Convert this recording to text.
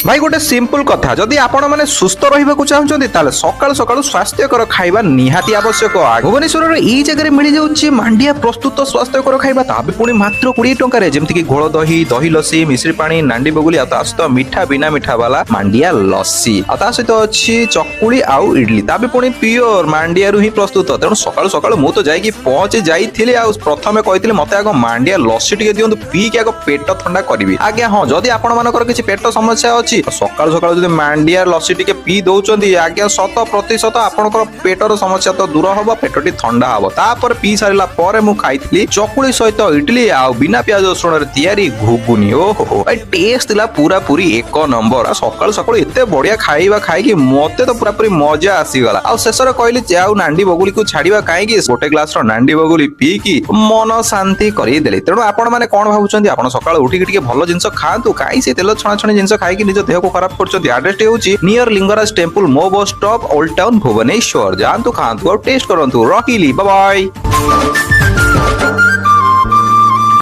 भाई गोटे सिंपल कथा जदि आपण मैंने सुस्थ रहा चाहते सकाल सकाल स्वास्थ्यकर खाଇବା निहाती आवश्यक। भुवनेश्वर ये जगह मिल जाऊँगी मांडिया प्रस्तुत स्वास्थ्यकर खाଇବା ता भी पुणी मात्र 20 टंकार जमीक घोल दही दही लस्सी मिश्री पानी नांडी बगुली सहित मिठा बिना मिठा वाला मांडिया लस्सी सहित अच्छी चकुली आउ इडली ता भी पुणी प्योर मांडिया ही प्रस्तुत। तेणु सकाल सकाल मुझे तो जाकि पहुंची जाइए प्रथम कही मत आग मांडिया लस्सी टे दिखाँ पीक आग पेट थंडा करी आज्ञा हाँ जदि आपण मानकर किसी पेट समस्या अच्छी सकाल सकाल जो मांडिया लस्सी टे पी दौरान आज्ञा 100% आपंकर पेटर समस्या तो दूर हम पेटी ठंडा हम तापर पी सारा पर मुझे खाई चकुली सहित इडली आउ बिना प्याज रसुण तैयारी घुगुनी ओहो टेस्ट थिला पूरा पूरी एक नंबर। सकाल सकाल एत बढ़िया खाଇବା खाई मत तो पूरा पूरी मजा आसीगला। आ शेष कहली आउ नांडी बगुली को छाड़ा कहीं गोटे ग्लास नांडी बगुली पीकी मन शांति करदेली। तेणु आपण मैंने कौन भावुं आप सकाल उठिक भल जिन खातु कहीं से तेल छणाछणी जिन खाई निज देह को खराब कर। आड्रेस हूँ नियर लिंगराज टेम्पल मो bus stop old town Bhubaneswar. जातु खातु और टेस्ट करूँ रही बाय।